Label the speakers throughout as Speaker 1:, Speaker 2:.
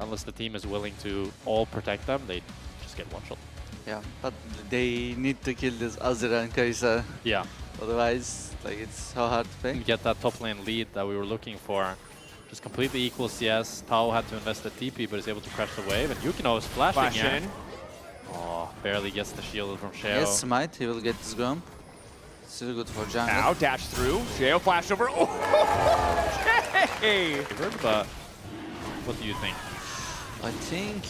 Speaker 1: unless the team is willing to all protect them, they just get one-shot.
Speaker 2: Yeah, but they need to kill this Azir and Kai'Sa.
Speaker 1: Yeah.
Speaker 2: Otherwise, like, it's so hard to play.
Speaker 1: Get that top lane lead that we were looking for. Just completely equal CS. Tao had to invest the TP, but is able to crash the wave. And Yukino is flashing in. Oh, barely gets the shield from Sheo.
Speaker 2: Yes, Smite, he will get this Grom. Still good for jungle.
Speaker 3: Now dash through. Sheo flash over. Oh, okay.
Speaker 1: But what do you think?
Speaker 2: I think,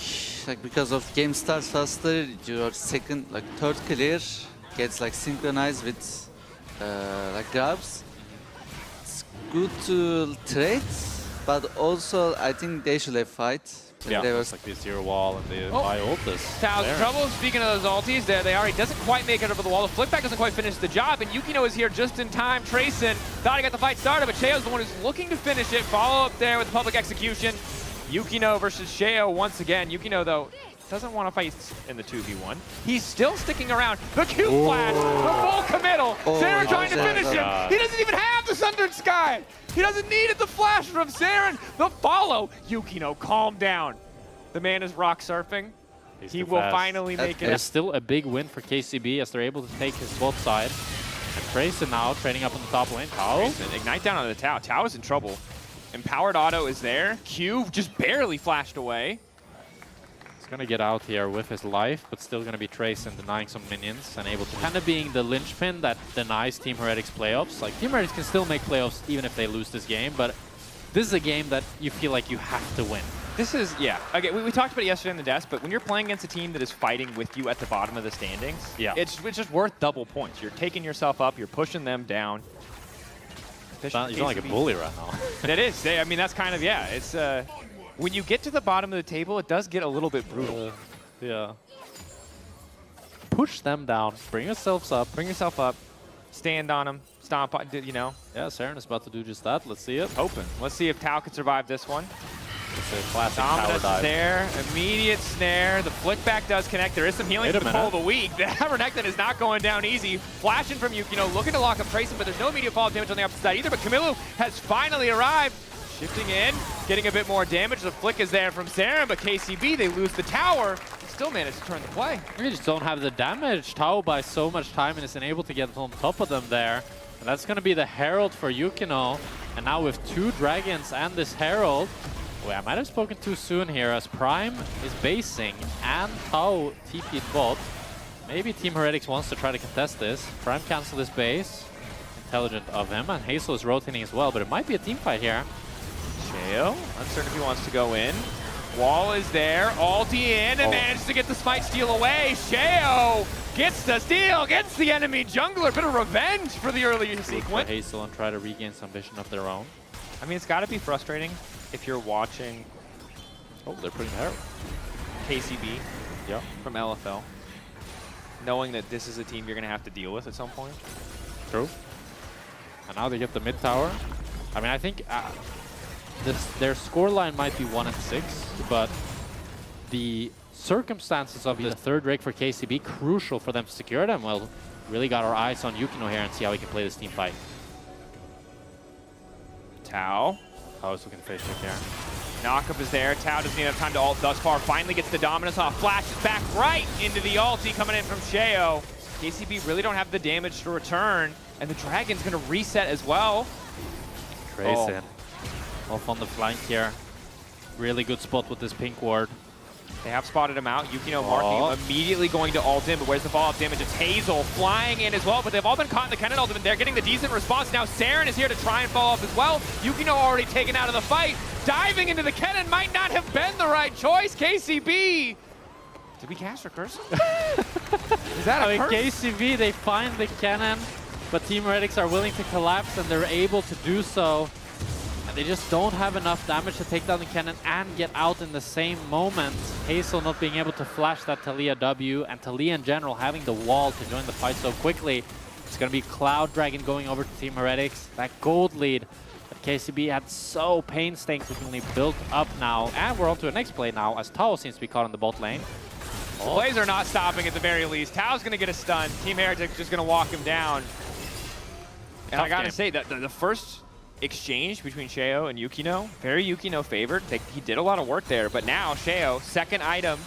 Speaker 2: like, because of game starts faster, your second, like, third clear gets like synchronized with like grabs. It's good to trade, but also I think they should have fight.
Speaker 1: Yeah,
Speaker 2: they
Speaker 1: it's like the zero wall and the high ult is
Speaker 3: Tao's
Speaker 1: there.
Speaker 3: trouble. Speaking of those ultis, they already doesn't quite make it over the wall. The flick back doesn't quite finish the job, and Yukino is here just in time. Tracyn thought he got the fight started, but Sheo's the one who's looking to finish it. Follow up there with the public execution. Yukino versus Sheo once again. Yukino, though, doesn't want to fight in the 2v1. He's still sticking around. The Q flash, the full committal. Serin trying to finish him. He doesn't even have the Sundered Sky. He doesn't need it. The flash from Serin. The follow. Yukino, calm down. The man is rock surfing. He will finally make it.
Speaker 1: It's still a big win for KCB as they're able to take his bot side. And Tracyn now trading up on the top lane. Tao.
Speaker 3: Ignite down on the Tao. Tao is in trouble. Empowered auto is there. Q just barely flashed away.
Speaker 1: He's going to get out here with his life, but still going to be Tracyn denying some minions and able to kind of being the linchpin that denies Team Heretics playoffs. Like, Team Heretics can still make playoffs even if they lose this game, but this is a game that you feel like you have to win.
Speaker 3: This is, yeah. Okay, we talked about it yesterday in the desk, but when you're playing against a team that is fighting with you at the bottom of the standings, it's just worth double points. You're taking yourself up, you're pushing them down.
Speaker 1: You sound like a bully right now.
Speaker 3: That is. I mean, that's kind of, yeah. It's when you get to the bottom of the table, it does get a little bit brutal.
Speaker 1: Yeah. Push them down. Bring yourselves up.
Speaker 3: Bring yourself up. Stand on them. Stomp on, you know.
Speaker 1: Yeah, Serin is about to do just that. Let's see it.
Speaker 3: Open. Let's see if Tao can survive this one.
Speaker 1: It's a classic tower dive.
Speaker 3: There. Immediate snare. The flick back does connect. There is some healing to the pull of the weak. The Renekton is not going down easy. Flashing from Yukino, looking to lock up Tracyn, but there's no immediate fall damage on the opposite side either. But Kamiloo has finally arrived. Shifting in, getting a bit more damage. The flick is there from Serin, but KCB, they lose the tower. Still managed to turn the play.
Speaker 1: We just don't have the damage. Tao buys so much time and is unable to get on top of them there. And that's going to be the Herald for Yukino. And now with 2 dragons and this Herald, wait, I might have spoken too soon here as Prime is basing and Tao TP'd bot. Maybe Team Heretics wants to try to contest this. Prime cancel this base. Intelligent of him, and Hazel is rotating as well, but it might be a team fight here.
Speaker 3: Sheo, uncertain if he wants to go in. Wall is there, ulti in, and manages to get the smite steal away. Sheo gets the steal, gets the enemy jungler. Bit of revenge for the early sequence.
Speaker 1: Hazel and try to regain some vision of their own.
Speaker 3: I mean, it's got to be frustrating if you're watching.
Speaker 1: Oh, they're putting Herald.
Speaker 3: KCB from LFL, knowing that this is a team you're going to have to deal with at some point.
Speaker 1: True. And now they get the mid tower. I mean, I think their scoreline might be 1-6, but the circumstances of the third rig for KCB crucial for them to secure them. Well, really got our eyes on Yukino here and see how he can play this team fight.
Speaker 3: Tao.
Speaker 1: Tao is looking face check here.
Speaker 3: Knockup is there. Tao doesn't even have time to ult thus far. Finally gets the dominance off. Flashes back right into the ulti coming in from Sheo. KCB really don't have the damage to return, and the Dragon's going to reset as well.
Speaker 1: Tracyn off on the flank here. Really good spot with this pink ward.
Speaker 3: They have spotted him out. Yukino marking immediately going to ult in, but where's the follow-up damage? It's Hazel flying in as well, but they've all been caught in the cannon ultimate. They're getting the decent response. Now Serin is here to try and follow up as well. Yukino already taken out of the fight. Diving into the cannon might not have been the right choice. KCB. Did we cast a curse? Is that a curse?
Speaker 1: KCB, they find the cannon, but Team Heretics are willing to collapse, and they're able to do so. And they just don't have enough damage to take down the cannon and get out in the same moment. Hazel not being able to flash that Talia W, and Talia in general having the wall to join the fight so quickly. It's going to be Cloud Dragon going over to Team Heretics. That gold lead that KCB had so painstakingly built up now. And we're on to the next play now, as Tao seems to be caught in the bot lane.
Speaker 3: The plays are not stopping at the very least. Tao's going to get a stun. Team Heretics just going to walk him down. And I got to say that the first exchange between Sheo and Yukino. Very Yukino favored. He did a lot of work there, but now Sheo, second item,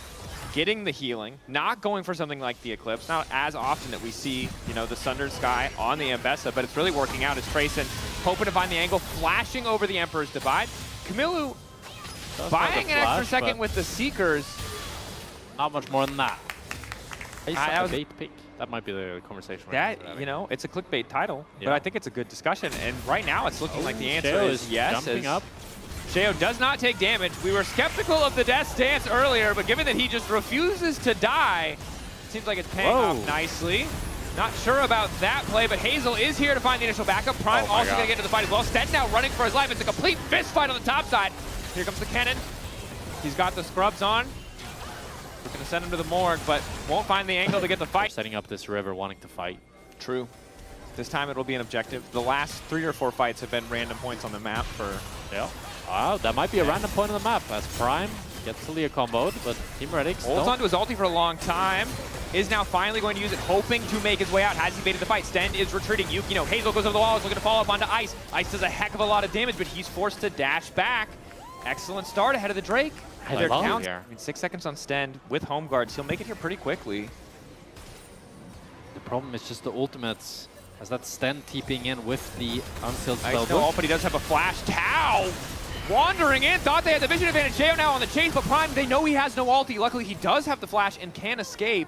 Speaker 3: getting the healing, not going for something like the Eclipse. Not as often that we see, you know, the Sundered Sky on the Ambessa, but it's really working out as Tracyn hoping to find the angle, flashing over the Emperor's Divide. Kamiloo buying an extra second with the Seekers.
Speaker 1: Not much more than that.
Speaker 3: That was
Speaker 1: a bait pick. That might be the conversation.
Speaker 3: That, you know, it's a clickbait title,
Speaker 1: yeah.
Speaker 3: but I think it's a good discussion. And right now it's looking like the answer
Speaker 1: Sheo
Speaker 3: is yes.
Speaker 1: Jumping up.
Speaker 3: Sheo does not take damage. We were skeptical of the death stance earlier, but given that he just refuses to die, seems like it's paying off nicely. Not sure about that play, but Hazel is here to find the initial backup. Prime also going to get to the fight as well. Stend now running for his life. It's a complete fist fight on the top side. Here comes the cannon. He's got the scrubs on. We're going to send him to the morgue, but won't find the angle to get the fight.
Speaker 1: Setting up this river, wanting to fight.
Speaker 3: True. This time it'll be an objective. The last 3 or 4 fights have been random points on the map for...
Speaker 1: Yeah. Wow, that might be a random point on the map as Prime gets Talia comboed, but Team Heretics
Speaker 3: holds onto his ulti for a long time. Is now finally going to use it, hoping to make his way out. Has evaded the fight. Stend is retreating. Yukino, Hazel goes over the wall, is looking to follow up onto Ice. Ice does a heck of a lot of damage, but he's forced to dash back. Excellent start ahead of the Drake.
Speaker 1: I love it here.
Speaker 3: I mean, 6 seconds on Stend with home guards. He'll make it here pretty quickly.
Speaker 1: The problem is just the ultimates. As that Stend TPing in with the unsealed spell.
Speaker 3: No ult, but he does have a flash. Tau! Wandering in, thought they had the vision advantage. Sheo now on the chase, but Prime, they know he has no ulti. Luckily, he does have the flash and can escape.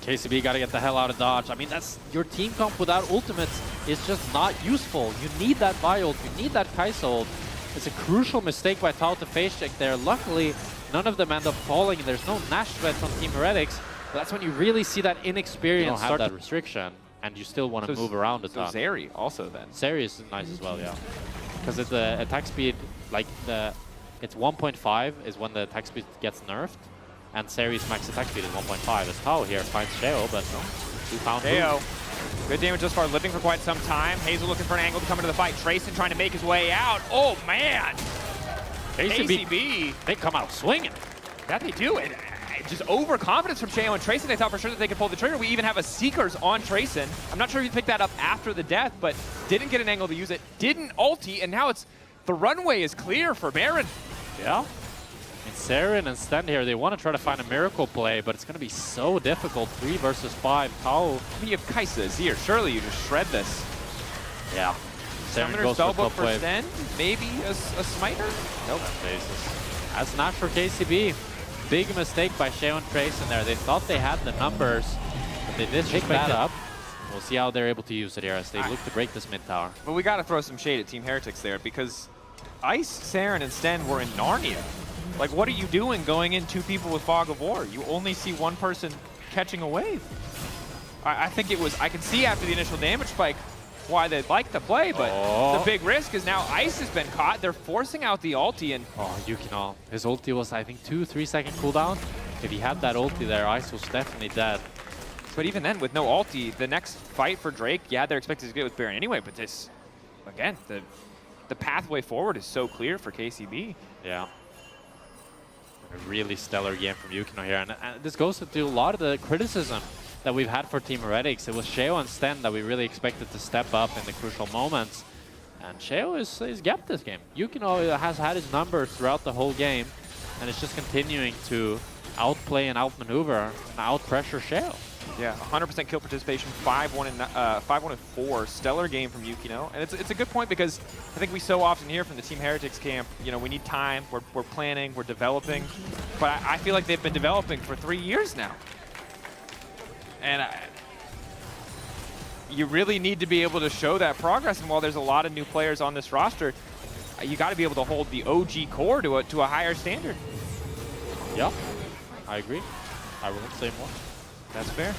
Speaker 1: KCB got to get the hell out of dodge. I mean, that's your team comp without ultimates is just not useful. You need that Vi ult, you need that Kai'Sa ult. It's a crucial mistake by Tau to face check there. Luckily, none of them end up falling. There's no Nash threats on Team Heretics. But that's when you really see that inexperience. You don't have that restriction, and you still want to move around a ton.
Speaker 3: So Zeri also then.
Speaker 1: Zeri is nice as well, yeah. Because it's the attack speed, like it's 1.5 is when the attack speed gets nerfed, and Zeri's max attack speed is 1.5. As Tau here finds Sheo, but no, 2-pound
Speaker 3: Sheo, good damage thus far, living for quite some time. Hazel looking for an angle to come into the fight. Tracyn trying to make his way out. Oh man! KCB,
Speaker 1: they come out swinging.
Speaker 3: That they do. And just overconfidence from Sheo and Tracyn. They thought for sure that they could pull the trigger. We even have a Seekers on Tracyn. I'm not sure if you picked that up after the death, but didn't get an angle to use it. Didn't ulti, and now it's the runway is clear for Baron.
Speaker 1: Yeah. And Serin and Stend here, they want to try to find a miracle play, but it's going to be so difficult. 3 versus 5. Tau.
Speaker 3: I mean, you have Kai'Sa, Azir. Surely you just shred this.
Speaker 1: Yeah.
Speaker 3: Summoner spellbook for Stend. Maybe a smiter? Nope.
Speaker 1: That's Nashor KCB. Big mistake by Sheo and Tracyn there. They thought they had the numbers, but they did pick that up. We'll see how they're able to use it here as they look to break this mid tower.
Speaker 3: But we got to throw some shade at Team Heretics there because Ice, Serin, and Stend were in Narnia. Like, what are you doing going in 2 people with Fog of War? You only see 1 person catching a wave. I think it was, I can see after the initial damage spike why they'd like to play, but the big risk is now Ice has been caught. They're forcing out the ulti, and
Speaker 1: Yukino, his ulti was, I think, 2-3 second cooldown. If he had that ulti there, Ice was definitely dead.
Speaker 3: But even then, with no ulti, the next fight for Drake, yeah, they're expected to get with Baron anyway, but this, again, the pathway forward is so clear for KCB.
Speaker 1: Yeah. A really stellar game from Yukino here, and this goes into a lot of the criticism that we've had for Team Heretics. It was Sheo and Stend that we really expected to step up in the crucial moments. And Sheo is gapped this game. Yukino has had his numbers throughout the whole game, and it's just continuing to outplay and outmaneuver and outpressure Sheo.
Speaker 3: Yeah, 100% kill participation, 5-1 and 4. Stellar game from Yukino. And it's a good point because I think we so often hear from the Team Heretics camp, you know, we need time, we're planning, we're developing. But I feel like they've been developing for 3 years now. And you really need to be able to show that progress. And while there's a lot of new players on this roster, you got to be able to hold the OG core to a higher standard.
Speaker 1: Yeah, I agree. I will not say more.
Speaker 3: That's fair.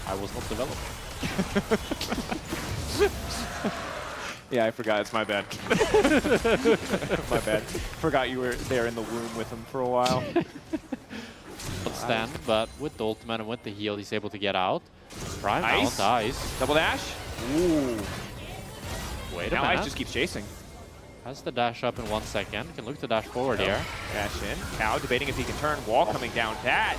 Speaker 1: I was not developed.
Speaker 3: Yeah, I forgot. It's my bad. My bad. Forgot you were there in the womb with him for a while.
Speaker 1: Stend, but with the ultimate and with the heal, he's able to get out. Prime
Speaker 3: Ice.
Speaker 1: out, Ice.
Speaker 3: Double dash. Ooh.
Speaker 1: Wait a
Speaker 3: now
Speaker 1: minute.
Speaker 3: Ice just keeps chasing.
Speaker 1: Has the dash up in 1 second. Can look to dash forward here.
Speaker 3: Dash in. Now debating if he can turn. Wall coming down. That.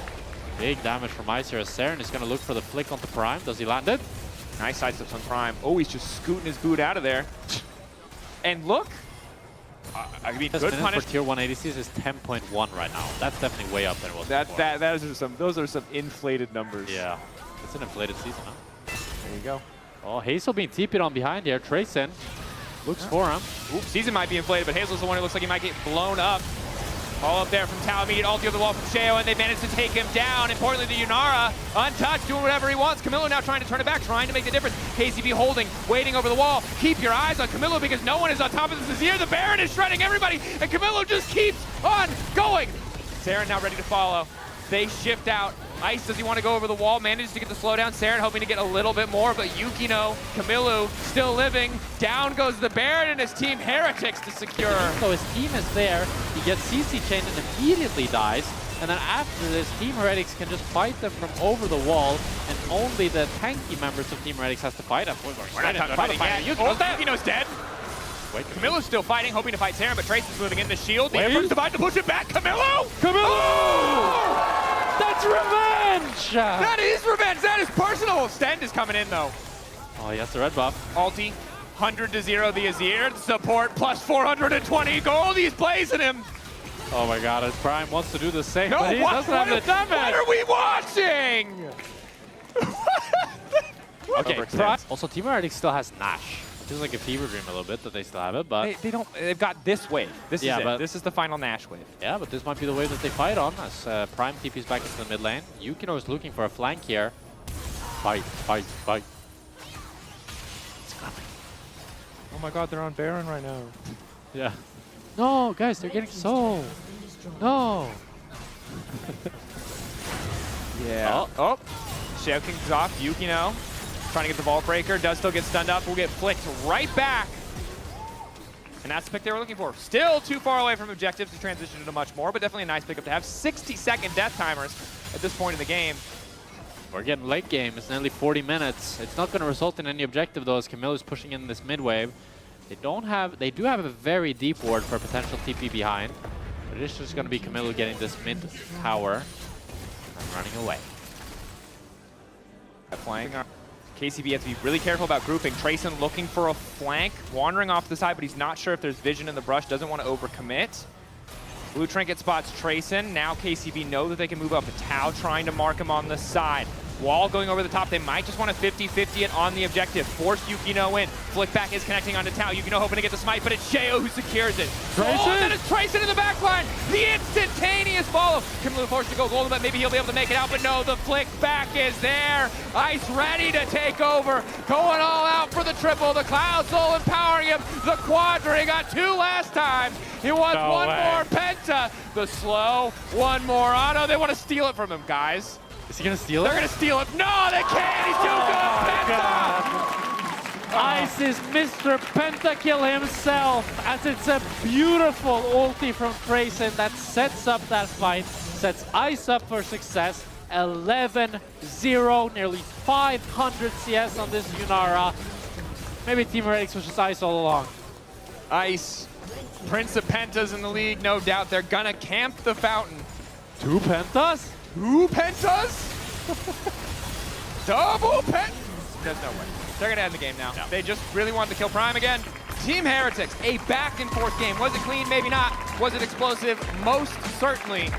Speaker 1: Big damage from Ice here as Serin is going to look for the flick onto Prime. Does he land it?
Speaker 3: Nice sidesteps on Prime. Oh, he's just scooting his boot out of there. And look, I mean, good punish.
Speaker 1: For tier 1 ADCs is 10.1 right now. That's definitely way up than it was before.
Speaker 3: Those are some inflated numbers.
Speaker 1: Yeah, it's an inflated season, huh?
Speaker 3: There you go.
Speaker 1: Oh, Hazel being TP'd on behind here. Tracyn looks for him.
Speaker 3: Oops, season might be inflated, but Hazel's the one who looks like he might get blown up. All up there from Tao, immediate ulti over the wall from Sheo, and they managed to take him down. Importantly, the Yunara, untouched, doing whatever he wants. Kamiloo now trying to turn it back, trying to make the difference. KCB holding, waiting over the wall. Keep your eyes on Kamiloo because no one is on top of this here. The Baron is shredding everybody, and Kamiloo just keeps on going. Serin now ready to follow. They shift out. Ice, does he want to go over the wall? Manages to get the slowdown. Serin hoping to get a little bit more, but Yukino, Kamiloo still living. Down goes the Baron and his team Heretics to secure.
Speaker 1: So his team is there. He gets CC chained and immediately dies. And then after this, Team Heretics can just fight them from over the wall, and only the tanky members of Team Heretics has to fight him.
Speaker 3: We're not fighting yet. Yukino's dead.
Speaker 1: Wait,
Speaker 3: Kamiloo's still fighting, hoping to fight Serin, but Tracyn's moving in the shield. The
Speaker 1: Wait.
Speaker 3: Ember's divide to push it back. Kamiloo!
Speaker 1: Kamiloo! That's revenge!
Speaker 3: That is revenge. That is personal. Stend is coming in, though.
Speaker 1: Oh, he has the red buff.
Speaker 3: Ulti, 100 to 0 the Azir. Support plus 420 gold. He's blazing him.
Speaker 1: Oh my god, his Prime wants to do the same,
Speaker 3: No,
Speaker 1: but he doesn't have the damage.
Speaker 3: What are we watching?
Speaker 1: Okay, Prime. Also, Team Heretics still has Nash. Feels like a fever dream a little bit that they still have it, but
Speaker 3: They don't. They've got this wave. This is it.
Speaker 1: but
Speaker 3: This is the final Nash wave.
Speaker 1: yeah, but this might be the way that they fight on as Prime TP's back into the mid lane. Yukino is looking for a flank here. Fight, fight, fight. It's coming.
Speaker 3: Oh my God, they're on Baron right now.
Speaker 1: Yeah. No, guys, they're getting sold. No.
Speaker 3: Yeah. Oh. Sheo kicks off. Yukino trying to get the vault breaker. Does still get stunned up. Will get flicked right back. And that's the pick they were looking for. Still too far away from objectives to transition into much more, but definitely a nice pickup to have. 60-second death timers at this point in the game.
Speaker 1: We're getting late game. It's nearly 40 minutes. It's not going to result in any objective though, as Kamiloo is pushing in this mid wave. They do have a very deep ward for a potential TP behind, but it's just going to be Kamiloo getting this mid tower and running away.
Speaker 3: Playing. KCB has to be really careful about grouping. Tracyn looking for a flank, wandering off the side, but he's not sure if there's vision in the brush, doesn't want to overcommit. Blue Trinket spots Tracyn. Now KCB know that they can move up. Tao trying to mark him on the side. Wall going over the top. They might just want to 50-50 it on the objective. Force Yukino in. Flick back is connecting onto Tao. Yukino hoping to get the smite, but it's Sheo who secures it.
Speaker 1: Tracyn!
Speaker 3: Oh, and then it's Tracyn in the back line. The instantaneous follow. Kamiloo forced to go golden, but maybe he'll be able to make it out. But no, the flick back is there. Ice ready to take over. Going all out for the triple. The Cloud Soul empowering him. The quadra. He got 2 last time. He wants one more penta. The slow. One more auto. They want to steal it from him, guys.
Speaker 1: Is he going to steal it?
Speaker 3: They're going to steal it. No, they can't. He's too good. Penta!
Speaker 1: Ice is Mr. Pentakill himself, as it's a beautiful ulti from Tracyn that sets up that fight, sets Ice up for success. 11-0, nearly 500 CS on this Yunara. Maybe Team Heretics was just Ice all along.
Speaker 3: Ice, Prince of Pentas in the league, no doubt. They're going to camp the fountain.
Speaker 1: 2 pentas?
Speaker 3: 2 pentas? Double pent? There's no way. They're going to end the game now.
Speaker 1: Yeah.
Speaker 3: They just really want to kill Prime again. Team Heretics, a back and forth game. Was it clean? Maybe not. Was it explosive? Most certainly.